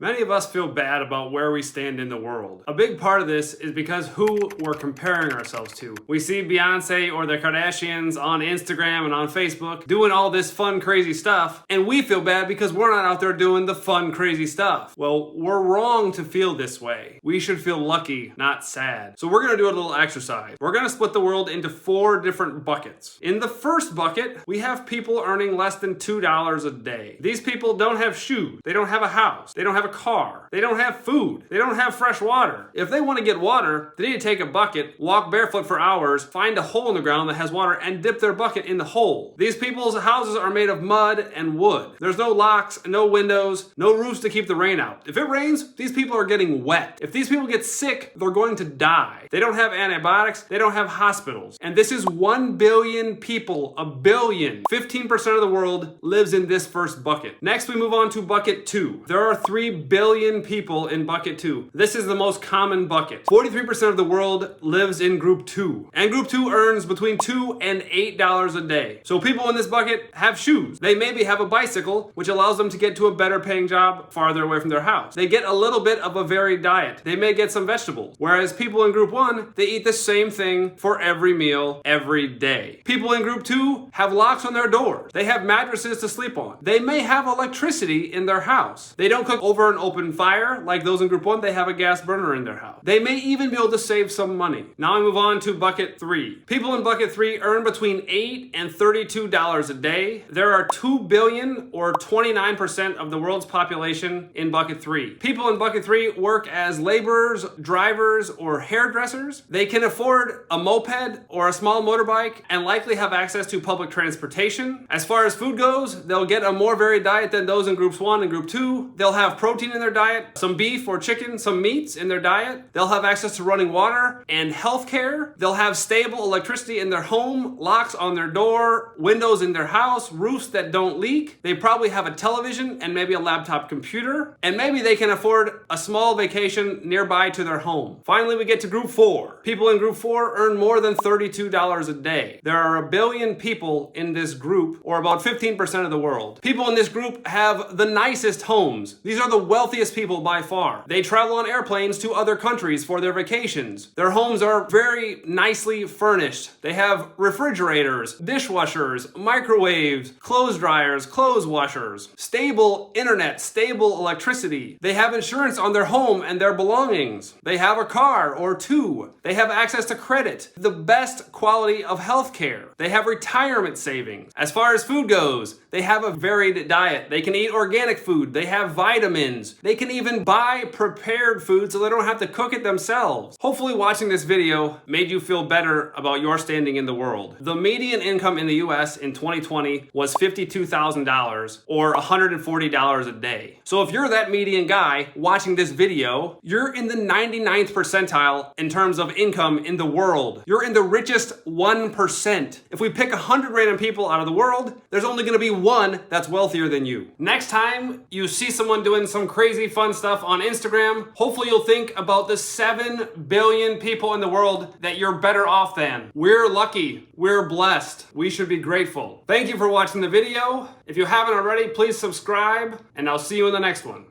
Many of us feel bad about where we stand in the world. A big part of this is because who we're comparing ourselves to. We see Beyonce or the Kardashians on Instagram and on Facebook doing all this fun, crazy stuff, and we feel bad because we're not out there doing the fun, crazy stuff. Well, we're wrong to feel this way. We should feel lucky, not sad. So we're gonna do a little exercise. We're gonna split the world into 4 different buckets. In the first bucket, we have people earning less than $2 a day. These people don't have shoes, they don't have a house, they don't have a car, they don't have food, they don't have fresh water. If they want to get water, they need to take a bucket, walk barefoot for hours, find a hole in the ground that has water, and dip their bucket in the hole. These people's houses are made of mud and wood. There's no locks, no windows, no roofs to keep the rain out. If it rains, these people are getting wet. If these people get sick, they're going to die. They don't have antibiotics, they don't have hospitals. And this is 1 billion people, a billion. 15% of the world lives in this first bucket. Next, we move on to bucket 2. There are 3 billion people in bucket 2. This is the most common bucket. 43% of the world lives in group 2. And group 2 earns between $2 and $8 a day. So people in this bucket have shoes. They maybe have a bicycle, which allows them to get to a better paying job farther away from their house. They get a little bit of a varied diet. They may get some vegetables. Whereas people in group 1, they eat the same thing for every meal, every day. People in group 2 have locks on their doors. They have mattresses to sleep on. They may have electricity in their house. They don't cook over an open fire like those in group 1. They have a gas burner in their house. They may even be able to save some money. Now I move on to bucket 3. People in bucket 3 earn between $8 and $32 a day. There are 2 billion or 29% of the world's population in bucket 3. People in bucket 3 work as laborers, drivers, or hairdressers. They can afford a moped or a small motorbike and likely have access to public transportation. As far as food goes, they'll get a more varied diet than those in groups 1 and group 2. They'll have protein in their diet, some beef or chicken, some meats in their diet. They'll have access to running water and health care. They'll have stable electricity in their home, locks on their door, windows in their house, roofs that don't leak. They probably have a television and maybe a laptop computer. And maybe they can afford a small vacation nearby to their home. Finally, we get to group 4. People in group 4 earn more than $32 a day. There are 1 billion people in this group, or about 15% of the world. People in this group have the nicest homes. These are the wealthiest people by far. They travel on airplanes to other countries for their vacations. Their homes are very nicely furnished. They have refrigerators, dishwashers, microwaves, clothes dryers, clothes washers, stable internet, stable electricity. They have insurance on their home and their belongings. They have a car or 2. They have access to credit, the best quality of health care. They have retirement savings. As far as food goes, they have a varied diet. They can eat organic food. They have vitamins. They can even buy prepared food so they don't have to cook it themselves. Hopefully watching this video made you feel better about your standing in the world. The median income in the US in 2020 was $52,000 or $140 a day. So if you're that median guy watching this video, you're in the 99th percentile in terms of income in the world. You're in the richest 1%. If we pick 100 random people out of the world, there's only gonna be 1 that's wealthier than you. Next time you see someone doing some crazy fun stuff on Instagram, hopefully you'll think about the 7 billion people in the world that you're better off than. We're lucky. We're blessed. We should be grateful. Thank you for watching the video. If you haven't already, please subscribe, and I'll see you in the next one.